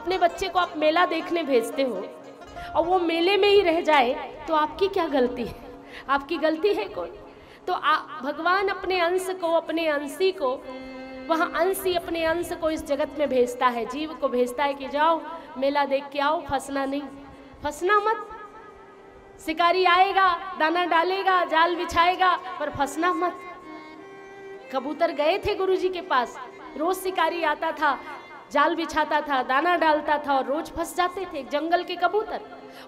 अपने बच्चे को आप मेला देखने भेजते हो और वो मेले में ही रह जाए तो आपकी क्या गलती है? आपकी गलती है कोई? तो भगवान अपने अंश को, अपने अंशी को, वहाँ अंशी अपने अंश को इस जगत में भेजता है, जीव को भेजता है कि जाओ मेला देख के आओ, फंसना नहीं, फंसना मत। शिकारी आएगा, दाना डालेगा, जाल बिछाएगा, पर फंसना मत। कबूतर गए थे गुरुजी के पास, रोज शिकारी आता था, जाल बिछाता था, दाना डालता था और रोज फंस जाते थे जंगल के कबूतर,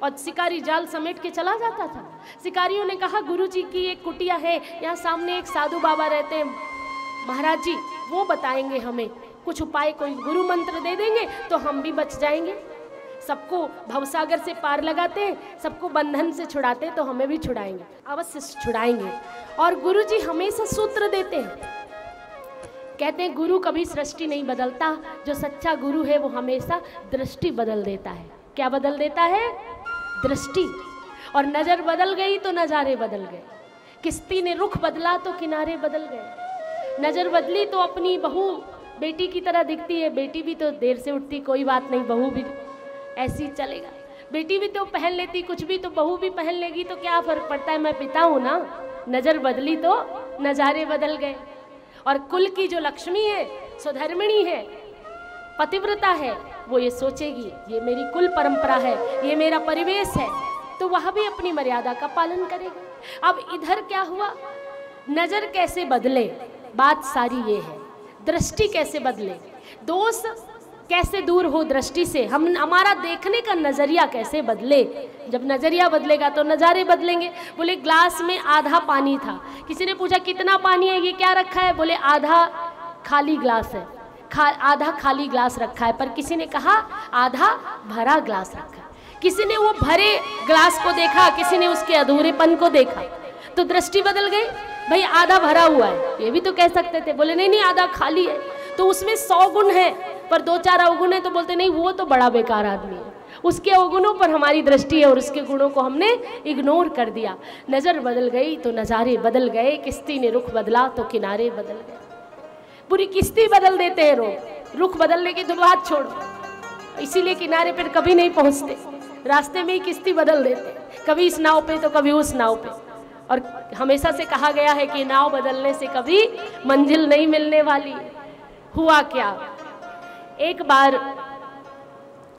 और शिकारी जाल समेट के चला जाता था। शिकारियों ने कहा गुरुजी की एक कुटिया है, यहाँ सामने एक साधु बाबा रहते हैं, महाराज जी वो बताएंगे हमें कुछ उपाय, कोई गुरु मंत्र दे देंगे तो हम भी बच जाएंगे। सबको भवसागर से पार लगाते हैं, सबको बंधन से छुड़ाते, तो हमें भी छुड़ाएंगे, अवश्य छुड़ाएंगे। और गुरुजी हमेशा सूत्र देते हैं, कहते हैं गुरु कभी सृष्टि नहीं बदलता, जो सच्चा गुरु है वो हमेशा दृष्टि बदल देता है। क्या बदल देता है? दृष्टि। और नजर बदल गई तो नजारे बदल गए। किश्ती ने रुख बदला तो किनारे बदल गए। नजर बदली तो अपनी बहू बेटी की तरह दिखती है, बेटी भी तो देर से उठती, कोई बात नहीं, बहू भी ऐसे ही चलेगा। बेटी भी तो पहन लेती कुछ भी, तो बहू भी पहन लेगी, तो क्या फर्क पड़ता है, मैं पिता हूं ना। नजर बदली तो नजारे बदल गए। और कुल की जो लक्ष्मी है, सुधर्मिणी है, पतिव्रता है, वो ये सोचेगी ये मेरी कुल परंपरा है, ये मेरा परिवेश है, तो वह भी अपनी मर्यादा का पालन करेगा। अब इधर क्या हुआ, नजर कैसे बदले, बात सारी ये है, दृष्टि कैसे बदले, दोष कैसे दूर हो दृष्टि से, हमारा देखने का नजरिया कैसे बदले। जब नजरिया बदलेगा तो नज़ारे बदलेंगे। बोले ग्लास में आधा पानी था, किसी ने पूछा कितना पानी है, ये क्या रखा है, बोले आधा खाली ग्लास है, आधा खाली ग्लास रखा है, पर किसी ने कहा आधा भरा ग्लास रखा है। किसी ने वो भरे ग्लास को देखा, किसी ने उसके अधूरेपन को देखा, तो दृष्टि बदल गई। भाई आधा भरा हुआ है, ये भी तो कह सकते थे, बोले नहीं नहीं आधा खाली है, तो उसमें 100 गुण है पर 2-4 अवगुण है, तो बोलते नहीं वो तो बड़ा बेकार आदमी है, उसके अवगुणों पर हमारी दृष्टि है और उसके गुणों को हमने इग्नोर कर दिया। नज़र बदल गई तो नज़ारे बदल गए, किश्ती ने रुख बदला तो किनारे बदल गए। पूरी किश्ती बदल देते हैं लोग, रुख बदलने की तो बात छोड़ो, इसीलिए किनारे पर कभी नहीं पहुंचते, रास्ते में ही किश्ती बदल देते, कभी इस नाव पे तो कभी उस नाव पे। और हमेशा से कहा गया है कि नाव बदलने से कभी मंजिल नहीं मिलने वाली। हुआ क्या, एक बार